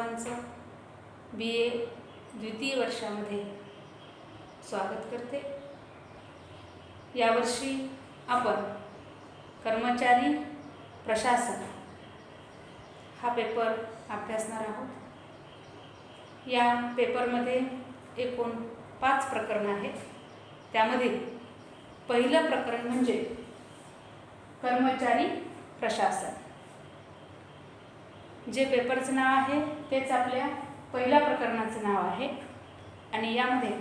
सर्वांचं BA द्वितीय वर्षामध्ये स्वागत करते। यावर्षी आपण कर्मचारी प्रशासन हा पेपर अभ्यासणार आहोत। या पेपरमध्ये एकूण 5 प्रकरणं आहेत। त्यामध्ये पहिलं प्रकरण म्हणजे कर्मचारी प्रशासन। जे पेपरचं नाव आहे तेच आपल्या पहिल्या प्रकरणाचं नाव आहे आणि यामध्ये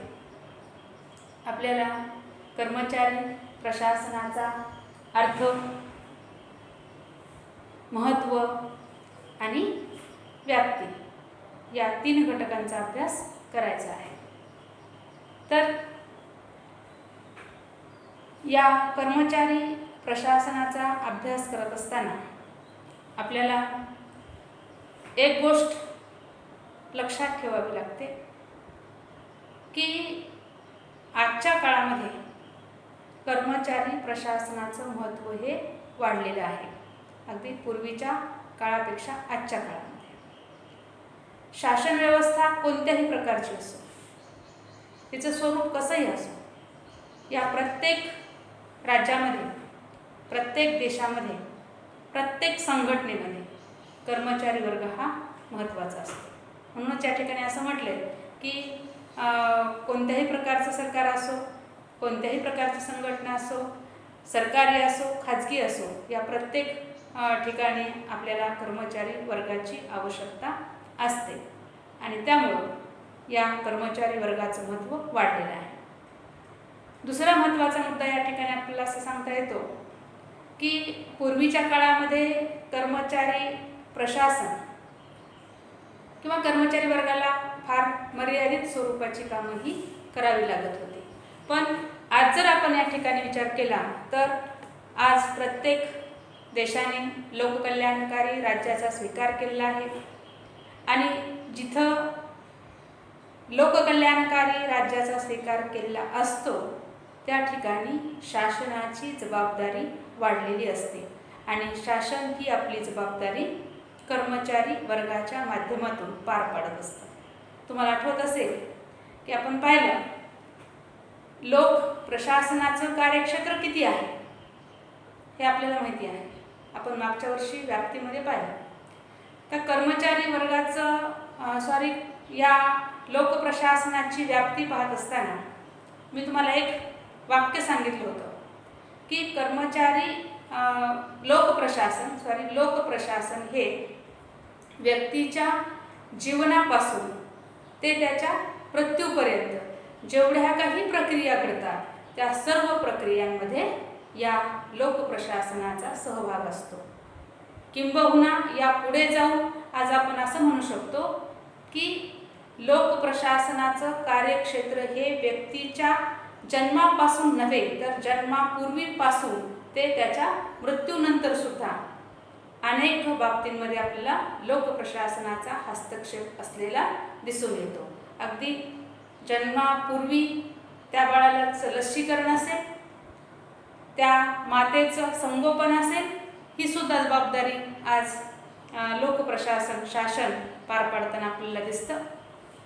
आपल्याला कर्मचारी प्रशासनाचा अर्थ, महत्त्व आणि व्याप्ती या 3 घटकांचा अभ्यास करायचा आहे। तर या कर्मचारी प्रशासनाचा अभ्यास करत असताना आपल्याला एक गोष्ट लक्षात ठेवावी लागते की आजच्या काळामध्ये कर्मचारी प्रशासनाचं महत्त्व हे वाढलेलं आहे। अगदी पूर्वीच्या काळापेक्षा आजच्या काळामध्ये शासन व्यवस्था कोणत्याही प्रकारची असो, तिचं स्वरूप कसंही असो, या प्रत्येक राज्यामध्ये, प्रत्येक देशामध्ये, प्रत्येक संघटनेमध्ये कर्मचारी वर्ग हा महत्त्वाचा असतो। म्हणूनच या ठिकाणी असं म्हटले की कोणत्याही प्रकारचं सरकार असो, कोणत्याही प्रकारची संघटना असो, सरकारी असो, खाजगी असो, या प्रत्येक ठिकाणी आपल्याला कर्मचारी वर्गाची आवश्यकता असते आणि त्यामुळे या कर्मचारी वर्गाचं महत्त्व वाढलेलं आहे। दुसरा महत्त्वाचा मुद्दा या ठिकाणी आपल्याला असं सांगता येतो की पूर्वीच्या काळामध्ये कर्मचारी प्रशासन किंवा कर्मचारी वर्गाला फार मर्यादित स्वरूपाची कामंही करावी लागत होती। पण आज जर आपण या ठिकाणी विचार केला तर आज प्रत्येक देशाने लोककल्याणकारी राज्याचा स्वीकार केलेला आहे आणि जिथं लोककल्याणकारी राज्याचा स्वीकार केलेला असतो त्या ठिकाणी शासनाची जबाबदारी वाढलेली असते आणि शासन ही आपली जबाबदारी कर्मचारी वर्गाच्या माध्यमातून पार पाडत असतं। तुम्हाला आठवत असेल की आपण पाहिलं लोक प्रशासनाचं कार्यक्षेत्र किती आहे हे आपल्याला माहिती आहे। आपण मागच्या वर्षी व्याप्तीमध्ये पाहिलं तर कर्मचारी वर्गाचं या लोकप्रशासनाची व्याप्ती पाहत असताना मी तुम्हाला एक वाक्य सांगितलं होतं की लोकप्रशासन हे व्यक्तीच्या जीवनापासून ते त्याच्या मृत्यूपर्यंत जेवढ्या काही प्रक्रिया घडतात त्या सर्व प्रक्रियांमध्ये या लोकप्रशासनाचा सहभाग असतो। किंबहुना या पुढे जाऊन आज आपण असं म्हणू शकतो की लोकप्रशासनाचं कार्यक्षेत्र हे व्यक्तीच्या जन्मापासून नव्हे तर जन्मापूर्वीपासून ते त्याच्या मृत्यूनंतर सुद्धा अनेक बाबतींमध्ये आपल्याला लोकप्रशासनाचा हस्तक्षेप असलेला दिसून येतो। अगदी जन्मापूर्वी त्या बाळाचं लसीकरण असेल, त्या मातेचं संगोपन असेल, ही सुद्धा जबाबदारी आज लोकप्रशासन शासन पार पाडताना आपल्याला दिसतं।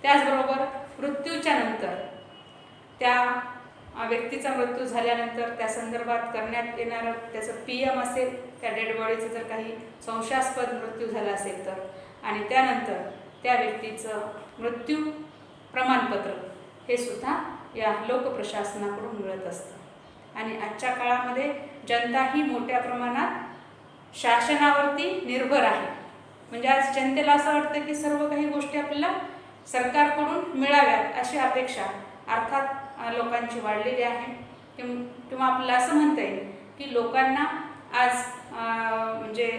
त्याचबरोबर मृत्यूच्या नंतर त्या व्यक्तीचा मृत्यू झाल्यानंतर त्या संदर्भात करण्यात येणारं त्याचं PM असेल, त्या डेड बॉडीचं जर काही संशयास्पद मृत्यू झाला असेल तर, आणि त्यानंतर त्या व्यक्तीचं मृत्यू प्रमाणपत्र हे सुद्धा या लोकप्रशासनाकडून मिळत असतं। आणि आजच्या काळामध्ये जनता ही मोठ्या प्रमाणात शासनावरती निर्भर आहे। म्हणजे आज जनतेला असं वाटतं की सर्व काही गोष्टी आपल्याला सरकारकडून मिळाव्यात अशी अपेक्षा अर्थात लोकांची वाढलेली आहे। किंवा आपल्याला असं म्हणता येईल की लोकांना आज म्हणजे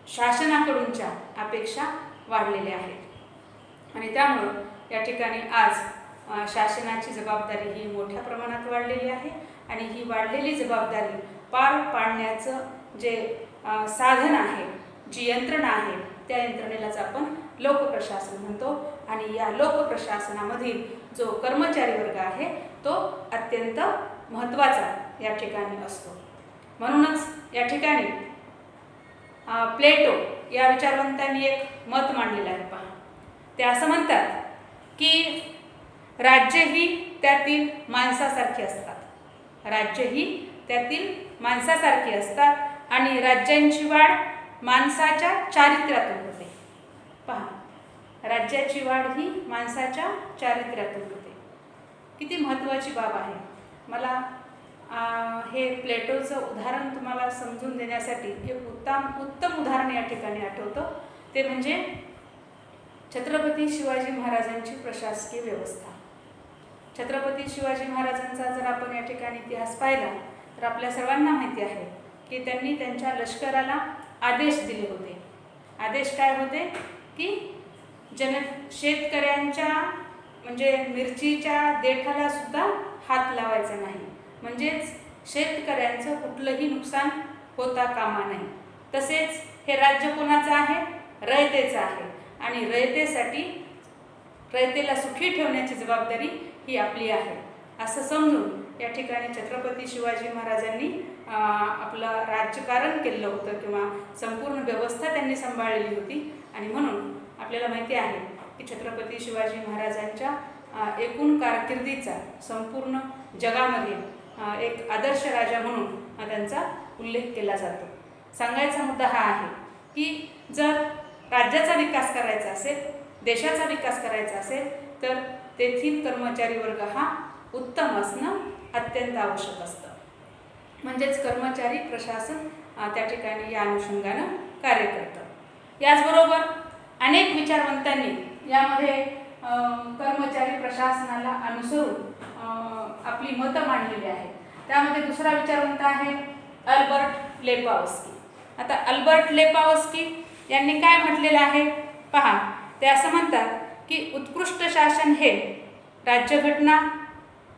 शासनाकडूनच्या अपेक्षा वाढलेल्या आहेत आणि त्यामुळं या ठिकाणी आज शासनाची जबाबदारी ही मोठ्या प्रमाणात वाढलेली आहे आणि ही वाढलेली जबाबदारी पार पाडण्याचं जे साधन आहे, जी यंत्रणा आहे, त्या यंत्रणेलाच आपण लोकप्रशासन म्हणतो आणि या लोकप्रशासनामधील जो कर्मचारी वर्ग आहे तो अत्यंत महत्त्वाचा या ठिकाणी असतो। म्हणूनच या ठिकाणी प्लेटो या विचारवंतांनी एक मत मांडलेलं आहे पहा. ते असं म्हणतात की राज्य ही त्यातील माणसासारखी असतात. राज्य ही त्यातील माणसासारखी असतात आणि राज्यांची वाढ माणसाच्या चारित्र्यातून होते. पहा, राज्याची वाढ ही माणसाच्या चारित्र्यातून होते. किती महत्त्वाची बाब आहे. मला हे प्लेटोचं उदाहरण तुम्हाला समजून देण्यासाठी एक उत्तम उदाहरण या ठिकाणी आठवतं. ते म्हणजे छत्रपती शिवाजी महाराजांची प्रशासकीय व्यवस्था. छत्रपती शिवाजी महाराजांचा जर आपण या ठिकाणी इतिहास पाहिला तर आपल्या सर्वांना माहिती आहे की त्यांनी त्यांच्या लष्कराला आदेश दिले होते. आदेश काय होते की शेतकऱ्यांच्या म्हणजे मिरचीच्या देठाला सुद्धा हात लावायचा नाही, म्हणजेच शेतकऱ्यांचं कुठलंही नुकसान होता कामा नाही. तसेच हे राज्य कोणाचं आहे? रयतेचं आहे आणि रयतेला सुखी ठेवण्याची जबाबदारी ही आपली आहे असं समजून या ठिकाणी छत्रपती शिवाजी महाराजांनी आपलं राज्यकारण केलं होतं किंवा संपूर्ण व्यवस्था त्यांनी सांभाळलेली होती. आणि म्हणून आपल्याला माहिती आहे की छत्रपती शिवाजी महाराजांच्या एकूण कारकिर्दीचा संपूर्ण जगामध्ये एक आदर्श राजा म्हणून त्यांचा उल्लेख केला जातो. सांगायचा मुद्दा हा आहे की जर राज्याचा विकास करायचा असेल, देशाचा विकास करायचा असेल तर तेथील कर्मचारी वर्ग हा उत्तम असणं अत्यंत आवश्यक असतं. म्हणजेच कर्मचारी प्रशासन त्या ठिकाणी या अनुषंगानं कार्य करतं. याचबरोबर अनेक विचारवंतांनी यामध्ये कर्मचारी प्रशासनाला अनुसरून आपली मतं मांडलेली आहेत. त्यामध्ये दुसरा विचारवंत आहे अल्बर्ट लेपावस्की. आता अल्बर्ट लेपावस्की यांनी काय म्हटलेलं आहे पहा. ते असं म्हणतात की उत्कृष्ट शासन हे राज्यघटना,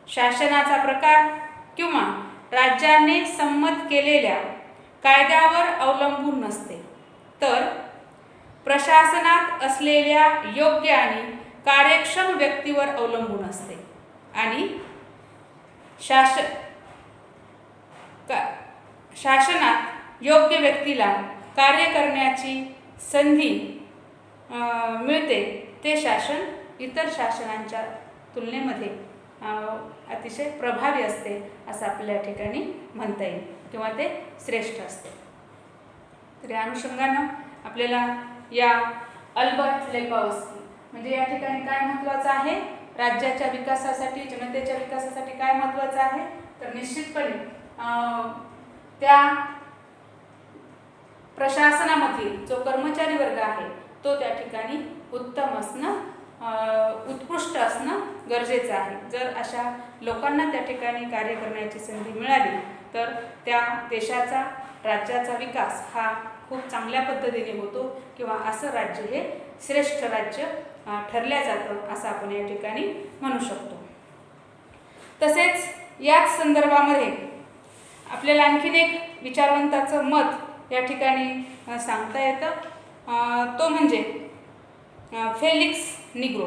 शासनाचा प्रकार किंवा राज्याने संमत केलेल्या कायद्यावर अवलंबून नसते, तर प्रशासनात असलेल्या योग्य आणि कार्यक्षम व्यक्तीवर अवलंबून असते. आणि शासनात योग्य व्यक्तीला कार्य करण्याची संधी मिळते ते शासन इतर शासनांच्या तुलनेमध्ये अतिशय प्रभावी असते असं आपल्या या ठिकाणी म्हणता येईल किंवा ते श्रेष्ठ असते. तर या अनुषंगानं आपल्याला या अल्बर्ट लेपावस्की म्हणजे या ठिकाणी काय महत्त्वाचं आहे, राज्याच्या विकासासाठी, जनतेच्या विकासासाठी काय महत्त्वाचं आहे, तर निश्चितपणे त्या प्रशासनामधील जो कर्मचारी वर्ग आहे तो त्या ठिकाणी उत्तम असणं, उत्कृष्ट असणं गरजेचं आहे. जर अशा लोकांना त्या ठिकाणी कार्य करण्याची संधी मिळाली तर त्या देशाचा, राज्याचा विकास हा खूप चांगल्या पद्धतीने होतो किंवा असं राज्य हे श्रेष्ठ राज्य ठरल्या जातं असं आपण या ठिकाणी म्हणू शकतो. तसेच याच संदर्भामध्ये आपल्याला आणखीन एक विचारवंताचं मत या ठिकाणी सांगता येतं. तो म्हणजे फेलिक्स निग्रो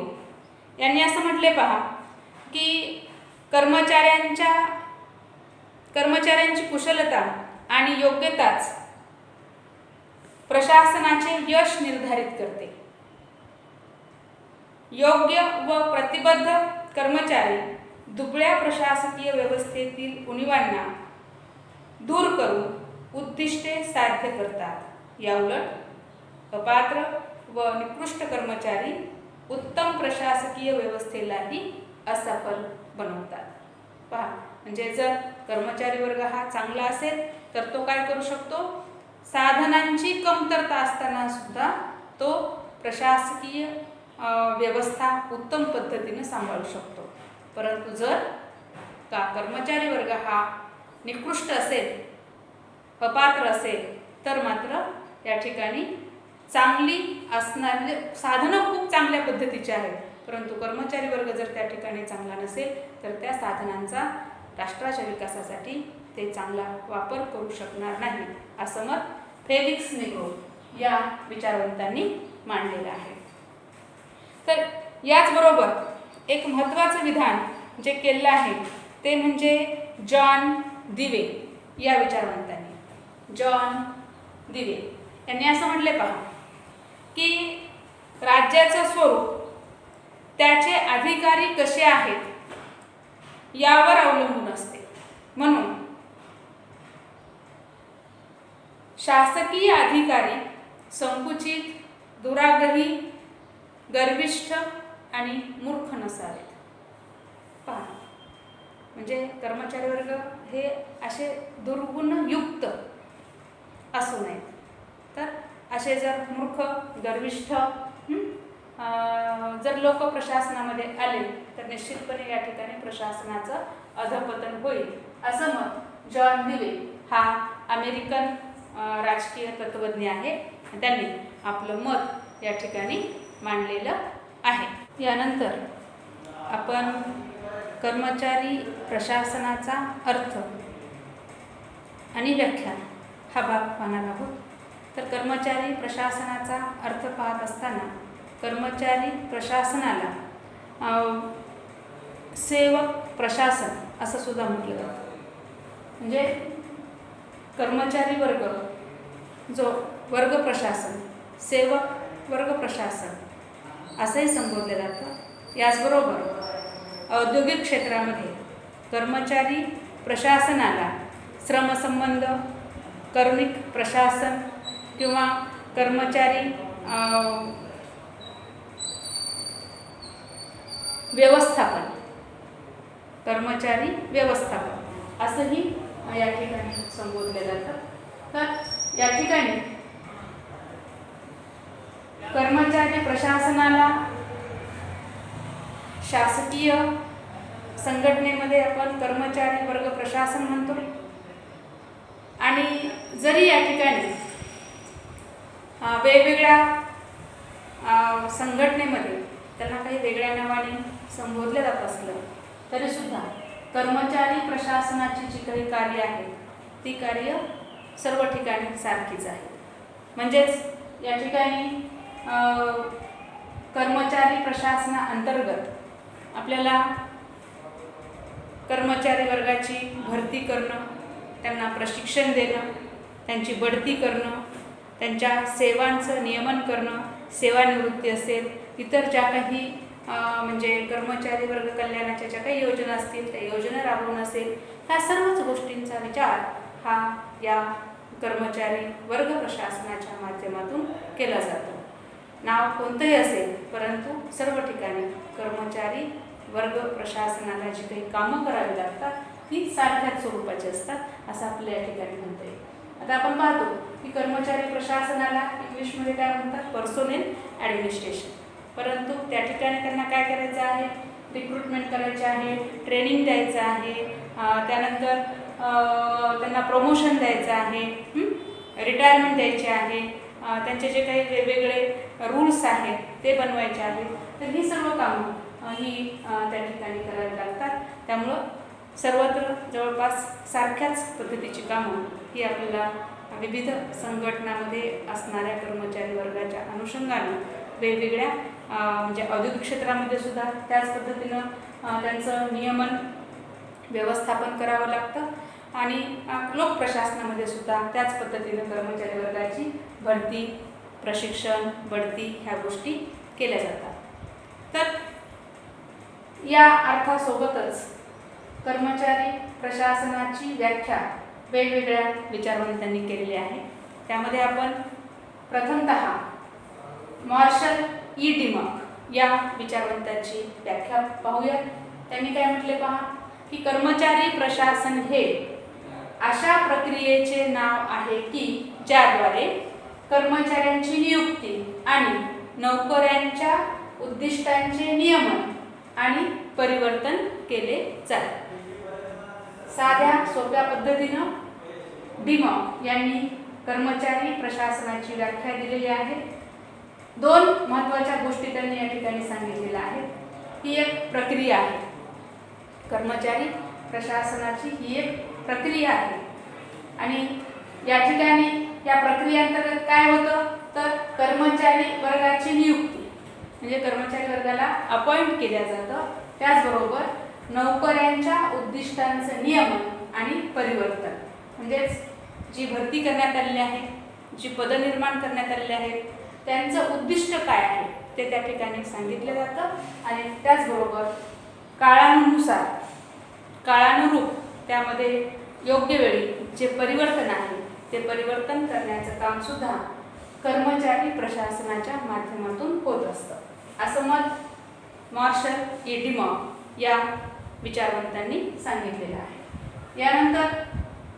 यांनी असं म्हटले पहा की कर्मचाऱ्यांची कुशलता आणि योग्यताच प्रशासनाचे यश निर्धारित करते. योग्य व प्रतिबद्ध कर्मचारी दुबळ्या प्रशासकीय व्यवस्थेतील उणिवांना दूर करून उद्दिष्टे साध्य करतात. याउलट अपात्र व निकृष्ट कर्मचारी उत्तम प्रशासकीय व्यवस्थेलाही असफल बनवतात. पहा, म्हणजे जर कर्मचारी वर्ग हा चांगला असेल तर तो काय करू शकतो, साधनांची कमतरता असताना सुद्धा तो प्रशासकीय व्यवस्था उत्तम पद्धतीने सांभाळू शकतो. परंतु जर का कर्मचारी वर्ग हा निकृष्ट असेल, अपात्र असेल तर मात्र या ठिकाणी चांगली असणार, म्हणजे साधनं खूप चांगल्या पद्धतीची आहेत परंतु कर्मचारी वर्ग जर त्या ठिकाणी चांगला नसेल तर त्या साधनांचा राष्ट्राच्या विकासासाठी ते चांगला वापर करू शकणार नाही असं मत फेलिक्स निग्रो या विचारवंतांनी मांडलेलं आहे. तर याचबरोबर एक महत्त्वाचं विधान जे केलं आहे ते म्हणजे जॉन दिवे या विचारवंतांनी. जॉन दिवे यांनी असं म्हटले पहा की राज्याचं स्वरूप, त्याचे अधिकारी कसे आहेत यावर अवलंबून असते. म्हणून शासकीय अधिकारी संकुचित, दुराग्रही, गर्विष्ठ आणि मूर्ख नसावेत. पहा, म्हणजे कर्मचारी वर्ग हे असे दुर्गुणयुक्त असू नयेत. तर असे जर मूर्ख, गर्विष्ठ जर लोक प्रशासनामध्ये आले तर निश्चितपणे या ठिकाणी प्रशासनाचं अधपतन होईल, असं मत जॉन दिवे हा अमेरिकन राजकीय तत्त्वज्ञ आहे. त्यांनी आपलं मत या ठिकाणी मांडलेलं आहे. यानंतर आपण कर्मचारी प्रशासनाचा अर्थ आणि व्याख्या हा भाग पाहणार आहोत. तर कर्मचारी प्रशासनाचा अर्थ पाहत असताना कर्मचारी प्रशासनाला सेवक प्रशासन असं सुद्धा म्हटलं जातं. म्हणजे कर्मचारी वर्ग जो वर्ग प्रशासन, सेवक वर्ग प्रशासन असंही संबोधले जातं. याचबरोबर औद्योगिक क्षेत्रामध्ये कर्मचारी प्रशासनाला श्रमसंबंध, कार्मिक प्रशासन किंवा कर्मचारी व्यवस्थापन, कर्मचारी व्यवस्थापन असंही या ठिकाणी संबोधले जातं. तर या ठिकाणी कर्मचारी प्रशासनाला शासकीय संघटनेमध्ये आपण कर्मचारी वर्ग प्रशासन म्हणतो. आणि जरी या ठिकाणी वेगवेगळ्या संघटनेमध्ये त्यांना काही वेगळ्या नावाने संबोधले जात असलं तरीसुद्धा कर्मचारी प्रशासनाची जी काही कार्य आहेत ती कार्य सर्व ठिकाणी सारखीच आहेत. म्हणजेच या ठिकाणी कर्मचारी प्रशासनाअंतर्गत आपल्याला कर्मचारी वर्गाची भरती करणं, त्यांना प्रशिक्षण देणं, त्यांची बढती करणं, त्यांच्या सेवांचं नियमन करणं, सेवानिवृत्ती असेल, इतर ज्या काही म्हणजे कर्मचारी वर्ग कल्याणाच्या ज्या काही योजना असतील त्या योजना राबवणं असेल, ह्या सर्वच गोष्टींचा विचार हा या कर्मचारी वर्ग प्रशासनाच्या माध्यमातून केला जातो. नाव कोणतंही असेल परंतु सर्व ठिकाणी कर्मचारी वर्ग प्रशासनाला जी काही कामं करावी लागतात ती सारख्याच स्वरूपाची असतात असं आपल्या या ठिकाणी म्हणता येईल. आता आपण पाहतो की कर्मचारी प्रशासनाला इंग्लिशमध्ये काय म्हणतात, पर्सोनेल ॲडमिनिस्ट्रेशन. परंतु त्या ठिकाणी त्यांना काय करायचं आहे, रिक्रुटमेंट करायचे आहे, ट्रेनिंग द्यायचं आहे, त्यानंतर त्यांना प्रमोशन द्यायचं आहे, रिटायरमेंट द्यायचे आहे, त्यांचे जे काही वेगवेगळे रूल्स आहेत ते बनवायचे आहेत. तर ही सर्व कामं ही त्या ठिकाणी करावी लागतात. त्यामुळं सर्वत्र जवळपास सारख्याच पद्धतीची कामं ही आपल्याला विविध संघटनांमध्ये असणाऱ्या कर्मचारी वर्गाच्या अनुषंगानं वेगवेगळ्या म्हणजे औद्योगिक क्षेत्रामध्ये सुद्धा त्याच पद्धतीनं त्यांचं नियमन व्यवस्थापन करावं लागतं आणि लोकप्रशासनामध्ये सुद्धा त्याच पद्धतीनं कर्मचारी वर्गाची भरती, प्रशिक्षण, बढती ह्या गोष्टी केल्या जातात. तर या अर्थासोबतच कर्मचारी प्रशासनाची व्याख्या वेगवेगळ्या विचारवंतांनी केलेली आहे. त्यामध्ये आपण प्रथमतः मार्शल ई. डिमक या विचारवंताची व्याख्या पाहूया. त्यांनी काय म्हटले पहा, की कर्मचारी प्रशासन हे अशा प्रक्रियेचे नाव आहे की ज्याद्वारे कर्मचाऱ्यांची नियुक्ती आणि नोकऱ्यांच्या उद्दिष्टांचे नियमन आणि परिवर्तन केले जाते. साध्या सोप्या पद्धतीनं डिमॉक यांनी कर्मचारी प्रशासनाची व्याख्या दिलेली आहे. दोन महत्त्वाच्या गोष्टी त्यांनी या ठिकाणी सांगितलेल्या आहेत. ही एक प्रक्रिया आहे, कर्मचारी प्रशासनाची ही एक प्रक्रिया आहे आणि या ठिकाणी या प्रक्रियेअंतर्गत काय होतं तर कर्मचारी वर्गाची नियुक्ती म्हणजे कर्मचारी वर्गाला अपॉइंट केल्या जातं. त्याचबरोबर नोकऱ्यांच्या उद्दिष्टांचं नियमन आणि परिवर्तन म्हणजेच जी भरती करण्यात आलेली आहे, जी पदं निर्माण करण्यात आलेली आहेत, त्यांचं उद्दिष्ट काय आहे ते त्या ठिकाणी सांगितलं जातं आणि त्याचबरोबर काळानुसार काळानुरूप त्यामध्ये योग्य वेळी जे परिवर्तन आहे ते परिवर्तन करण्याचं काम सुद्धा कर्मचारी प्रशासनाच्या माध्यमातून होत असतं असं मत मार्शल ए डिमॉक या विचारवंतांनी सांगितलेलं आहे। यानंतर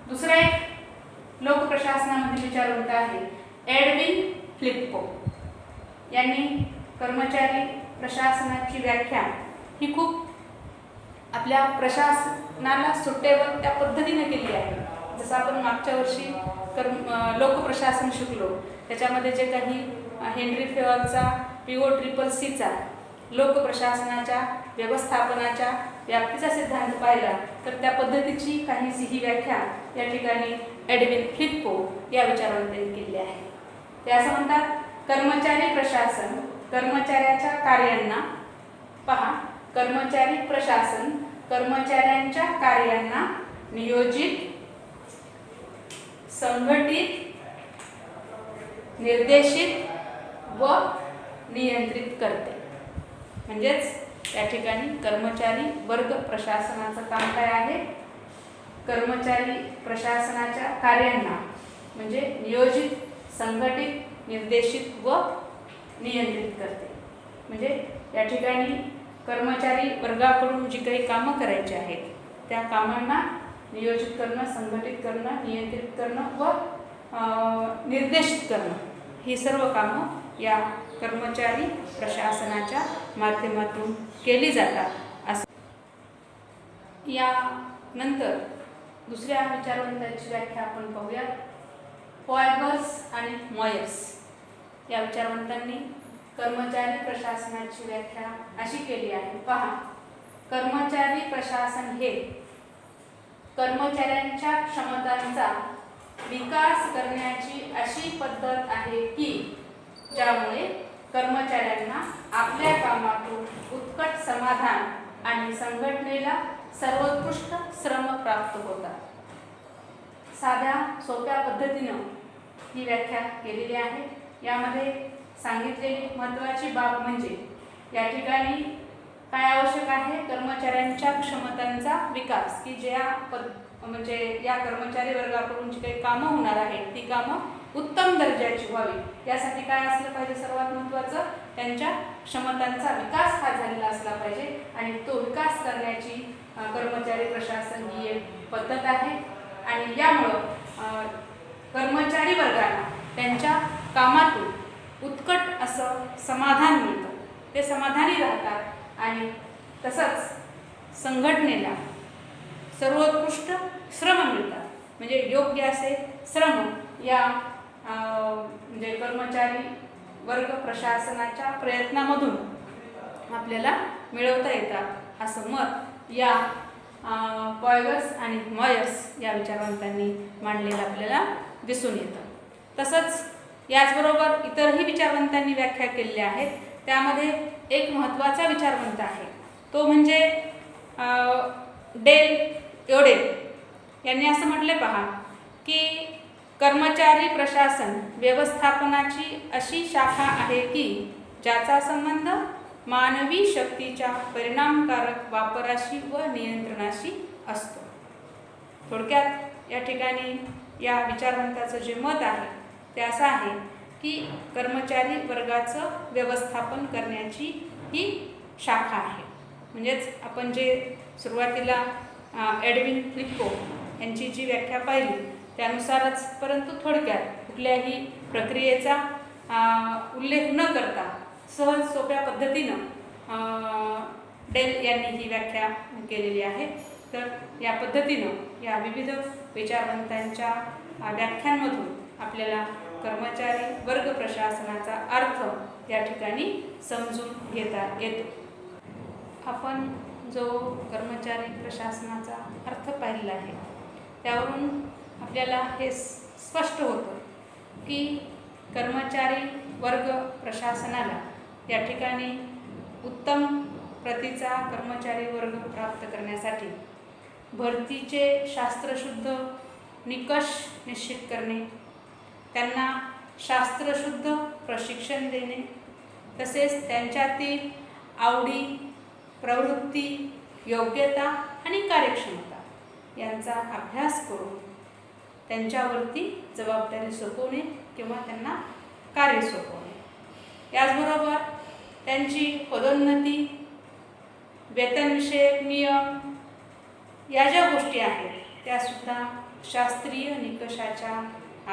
दुसरा एक लोकप्रशासनामधील विचारवंत आहे एडविन फ्लिप्पो यांनी कर्मचारी प्रशासनाची व्याख्या ही खूप आपल्या प्रशासनाला सुटेबल त्या पद्धतीने केली आहे। जसं आपण मागच्या वर्षी लोकप्रशासन शिकलो त्याच्यामध्ये जे काही हेनरी फेवरचा POCCCचा लोकप्रशासनाच्या व्यवस्थापनाच्या व्याप्तीचा सिद्धांत पाहिला तर त्या पद्धतीची काहीशी ही व्याख्या या ठिकाणी एडविन फ्लिप्पो या विचारवंतांनी केली आहे। ते असं म्हणतात कर्मचारी प्रशासन कर्मचाऱ्याच्या कार्यांना पहा कर्मचारी प्रशासन कर्मचाऱ्यांच्या कार्यांना नियोजित संघटित निर्देशित व नियंत्रित करते। म्हणजेच या ठिकाणी कर्मचारी वर्ग प्रशासनाचं काम काय आहे कर्मचारी प्रशासनाच्या कार्यांना म्हणजे नियोजित संघटित निर्देशित व नियंत्रित करते। म्हणजे या ठिकाणी कर्मचारी वर्गाकडून जी काही कामं करायची आहेत त्या कामांना नियोजित करणं संघटित करणं नियंत्रित करणं व निर्देशित करणं ही सर्व कामं या कर्मचारी प्रशासनाच्या माध्यमातून केली जातात। असं यानंतर दुसऱ्या विचारवंतांची व्याख्या आपण पाहूया पॉयगर्स आणि मॉयर्स या विचारवंतांनी कर्मचारी प्रशासनाची व्याख्या अशी केली आहे। पहा कर्मचारी प्रशासन हे कर्मचाऱ्यांच्या क्षमतांचा विकास करण्याची अशी पद्धत आहे की ज्यामुळे कर्मचाऱ्यांना आपल्या कामातून उत्कट समाधान आणि संघटनेला सर्वोत्कृष्ट श्रम प्राप्त होतात। साध्या सोप्या पद्धतीनं ही व्याख्या केलेली आहे। यामध्ये सांगितलेली महत्त्वाची बाब म्हणजे या ठिकाणी काय आवश्यक आहे कर्मचाऱ्यांच्या क्षमतांचा विकास की म्हणजे या कर्मचारी वर्गाकडून जी काही कामं होणार आहेत ती कामं उत्तम दर्जाची व्हावी यासाठी काय असलं पाहिजे सर्वात महत्त्वाचं त्यांच्या क्षमतांचा विकास हा झालेला असला पाहिजे आणि तो विकास करण्याची कर्मचारी प्रशासन ही एक पद्धत आहे। आणि यामुळं कर्मचारी वर्गाला त्यांच्या कामातून उत्कट असं समाधान मिळतं ते समाधानी राहतात आणि तसंच संघटनेला सर्वोत्कृष्ट श्रम मिळतात म्हणजे योग्य असे श्रम या म्हणजे कर्मचारी वर्ग प्रशासनाच्या प्रयत्नामधून आपल्याला मिळवता येतात असं मत या पॉयगर्स आणि मॉयर्स या विचारवंतांनी मांडलेलं आपल्याला दिसून येतं। तसंच याचबरोबर इतरही विचारवंतांनी व्याख्या केलेल्या आहेत। त्यामध्ये एक महत्त्वाचा विचारवंत आहे तो म्हणजे डेल योडेल यांनी असं म्हटले पहा की कर्मचारी प्रशासन व्यवस्थापनाची अशी शाखा आहे की ज्याचा संबंध मानवी शक्तीच्या परिणामकारक वापराशी व नियंत्रणाशी असतो। थोडक्यात या ठिकाणी या विचारवंताचं जे मत आहे ते असं आहे की कर्मचारी वर्गाचं व्यवस्थापन करण्याची ही शाखा आहे। म्हणजेच आपण जे सुरुवातीला एडविन फ्लिप्पो यांची जी व्याख्या पाहिली त्यानुसारच परंतु थोडक्यात कुठल्याही प्रक्रियेचा उल्लेख न करता सहज सोप्या पद्धतीनं डेल यांनी ही व्याख्या केलेली आहे। तर या पद्धतीनं या विविध विचारवंतांच्या व्याख्यांमधून आपल्याला कर्मचारी वर्ग प्रशासनाचा अर्थ या ठिकाणी समजून घेता येतो। आपण जो कर्मचारी प्रशासनाचा अर्थ पाहिला आहे त्यावरून आपल्याला हे स्पष्ट होतं की कर्मचारी वर्ग प्रशासनाला या ठिकाणी उत्तम प्रतीचा कर्मचारी वर्ग प्राप्त करण्यासाठी भरतीचे शास्त्रशुद्ध निकष निश्चित करणे, त्यांना शास्त्रशुद्ध प्रशिक्षण देणे, तसेच त्यांच्यातील आवडी, प्रवृत्ती, योग्यता आणि कार्यक्षमता यांचा अभ्यास करून त्यांच्यावरती जबाबदारी सोपवणे किंवा त्यांना कार्य सोपवणे. याचबरोबर त्यांची पदोन्नती, वेतनविषयक नियम या ज्या गोष्टी आहेत त्यासुद्धा शास्त्रीय निकषाच्या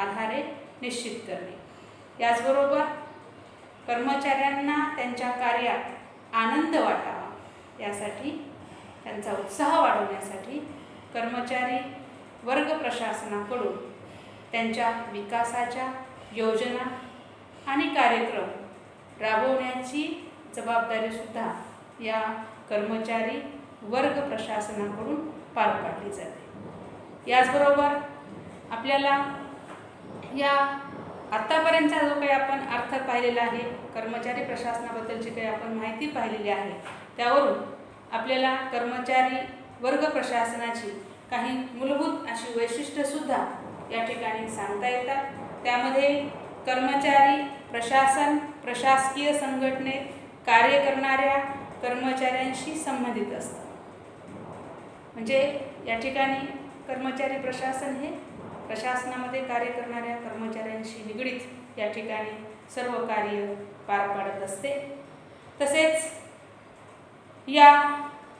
आधारे निश्चित करणे. याचबरोबर कर्मचाऱ्यांना त्यांच्या कार्यात आनंद वाटावा यासाठी, त्यांचा उत्साह वाढवण्यासाठी कर्मचारी वर्ग प्रशासनाकडून त्यांच्या विकासाच्या योजना आणि कार्यक्रम राबवण्याची जबाबदारीसुद्धा या कर्मचारी वर्ग प्रशासनाकडून पार पाडली जाते. याचबरोबर आपल्याला या आत्तापर्यंतचा जो काही आपण अर्थ पाहिलेला आहे, कर्मचारी प्रशासनाबद्दलची काही आपण माहिती पाहिलेली आहे, त्यावरून आपल्याला कर्मचारी वर्ग प्रशासनाची काही मूलभूत अशी वैशिष्ट्यसुद्धा या ठिकाणी सांगता येतात. त्यामध्ये कर्मचारी प्रशासन प्रशासकीय संघटनेत कार्य करणाऱ्या कर्मचाऱ्यांशी संबंधित असतं. म्हणजे या ठिकाणी कर्मचारी प्रशासन हे प्रशासनामध्ये कार्य करणाऱ्या कर्मचाऱ्यांशी निगडीत या ठिकाणी सर्व कार्य पार पाडत असते. तसेच या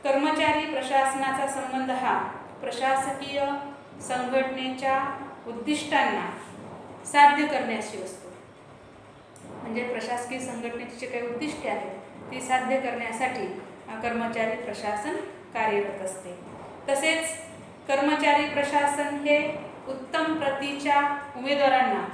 कर्मचारी प्रशासनाचा संबंध हा प्रशासकीय संघटनेच्या उद्दिष्टांना साध्य करण्याशी असतो. म्हणजे प्रशासकीय संघटनेची जे काही उद्दिष्टे आहेत ती साध्य करण्यासाठी कर्मचारी प्रशासन कार्यरत असते. तसेच कर्मचारी प्रशासन हे उत्तम प्रतीच्या उमेदवारांना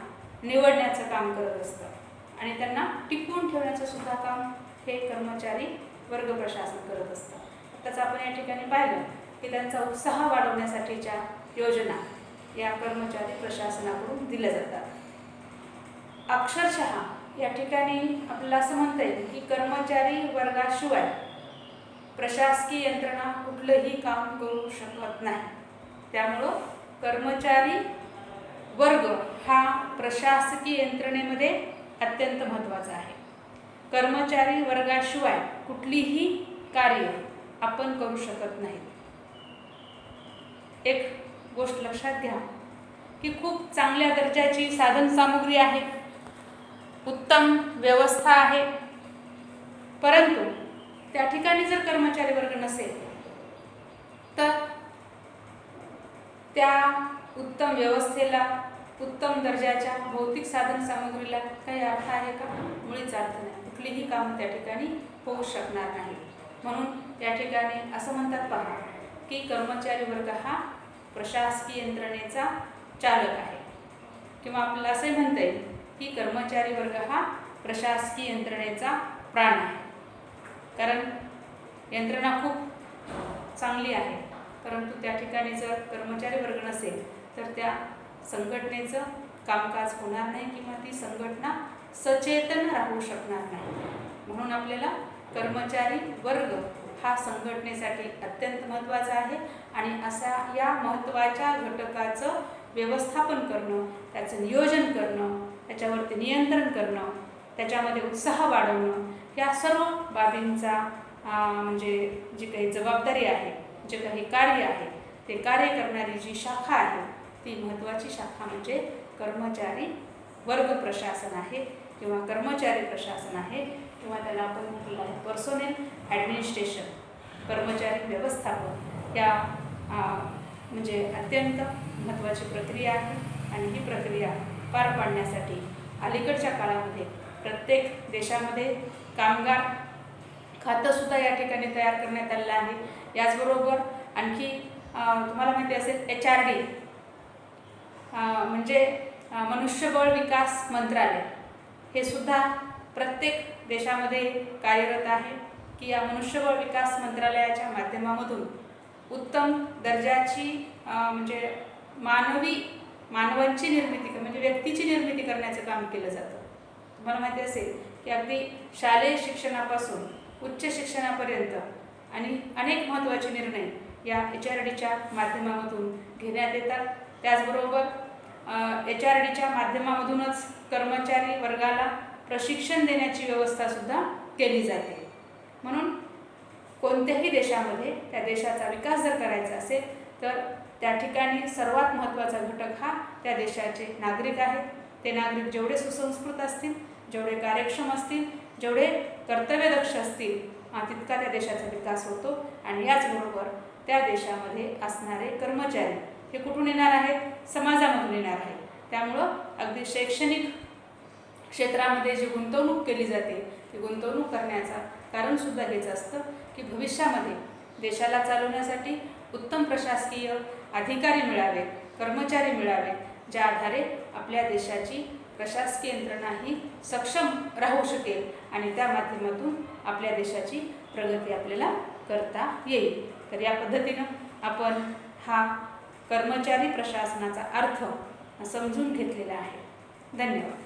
निवडण्याचं काम करत असतं आणि त्यांना टिकवून ठेवण्याचं सुद्धा काम हे कर्मचारी वर्ग प्रशासन करत असतं. त्याचं आपण या ठिकाणी पाहिलं की त्यांचा उत्साह वाढवण्यासाठीच्या योजना या कर्मचारी प्रशासनाकडून दिल्या जातात. अक्षरशः या ठिकाणी आपल्याला असं म्हणता येईल की कर्मचारी वर्गाशिवाय प्रशासकीय यंत्रणा कुठलंही काम करू शकत नाही. त्यामुळं कर्मचारी वर्ग हा प्रशासकीय यंत्रणेमध्ये अत्यंत महत्त्वाचा आहे. कर्मचारी वर्गाशिवाय कुठलीही कार्य आपण करू शकत नाही. एक गोष्ट लक्षात घ्या की खूप चांगल्या दर्जाची साधन सामुग्री आहे, उत्तम व्यवस्था आहे, परंतु त्या ठिकाणी जर कर्मचारी वर्ग नसेल तर त्या उत्तम व्यवस्थेला, उत्तम दर्जाच्या भौतिक साधन सामुग्रीला काही अर्थ आहे का? मुळीच अर्थ नाही. कुठलीही कामं त्या ठिकाणी होऊ शकणार नाही. म्हणून या ठिकाणी असं म्हणतात पहा की कर्मचारी वर्ग हा प्रशासकीय यंत्रणेचा चालक आहे, किंवा आपल्याला असंही म्हणता येईल की कर्मचारी वर्ग हा प्रशासकीय यंत्रणेचा प्राण आहे. कारण यंत्रणा खूप चांगली आहे, परंतु त्या ठिकाणी जर कर्मचारी वर्ग नसेल तर त्या संघटनेचं कामकाज होणार नाही किंवा ती संघटना सचेतन राहू शकणार नाही. म्हणून आपल्याला कर्मचारी वर्ग हा संघटनेसाठी अत्यंत महत्त्वाचा आहे आणि असा या महत्त्वाच्या घटकाचं व्यवस्थापन करणं, त्याचं नियोजन करणं, त्याच्यावरती नियंत्रण करणं, त्याच्यामध्ये उत्साह वाढवणं, या सर्व बाबींचा म्हणजे जी काही जबाबदारी आहे, जे काही कार्य आहे, ते कार्य करणारी जी शाखा आहे ती महत्त्वाची शाखा म्हणजे कर्मचारी वर्ग प्रशासन आहे किंवा कर्मचारी प्रशासन आहे, किंवा त्याला आपण म्हटलं आहे पर्सोनेल ॲडमिनिस्ट्रेशन, कर्मचारी व्यवस्थापन. या म्हणजे अत्यंत महत्त्वाची प्रक्रिया आहे आणि ही प्रक्रिया पार पाडण्यासाठी अलीकडच्या काळामध्ये प्रत्येक देशामध्ये कामगार खातंसुद्धा या ठिकाणी तयार करण्यात आलेलं आहे. याचबरोबर आणखी तुम्हाला माहिती असेल HRD म्हणजे मनुष्यबळ विकास मंत्रालय, हे सुद्धा प्रत्येक देशामध्ये कार्यरत आहे की या मनुष्यबळ विकास मंत्रालयाच्या माध्यमामधून उत्तम दर्जाची म्हणजे मानवांची निर्मिती म्हणजे व्यक्तीची निर्मिती करण्याचं काम केलं जातं. तुम्हाला माहिती असेल की अगदी शालेय शिक्षणापासून उच्च शिक्षणापर्यंत आणि अनेक महत्त्वाचे निर्णय या HRDच्या माध्यमामधून घेण्यात येतात. त्याचबरोबर HRDच्या माध्यमामधूनच कर्मचारी वर्गाला प्रशिक्षण देण्याची व्यवस्थासुद्धा केली जाते. म्हणून कोणत्याही देशामध्ये त्या देशाचा विकास जर करायचा असेल तर त्या ठिकाणी सर्वात महत्त्वाचा घटक हा त्या देशाचे नागरिक आहेत. ते नागरिक जेवढे सुसंस्कृत असतील, जेवढे कार्यक्षम असतील, जेवढे कर्तव्यदक्ष असतील, तितका त्या देशाचा विकास होतो. आणि याचबरोबर त्या देशामध्ये असणारे कर्मचारी हे कुठून येणार आहेत? समाजामधून येणार आहेत. त्यामुळं अगदी शैक्षणिक क्षेत्रामध्ये जी गुंतवणूक केली जाते ती गुंतवणूक करण्याचा कारणसुद्धा हेच असतं की भविष्यामध्ये देशाला चालवण्यासाठी उत्तम प्रशासकीय अधिकारी मिळावेत, कर्मचारी मिळावेत, ज्या आधारे आपल्या देशाची प्रशासकीय यंत्रणा ही सक्षम राहू शकेल आणि त्या माध्यमातून आपल्या देशाची प्रगती आपल्याला करता येईल. तर या पद्धतीनं आपण हा कर्मचारी प्रशासनाचा अर्थ समजून घेतलेला आहे. धन्यवाद.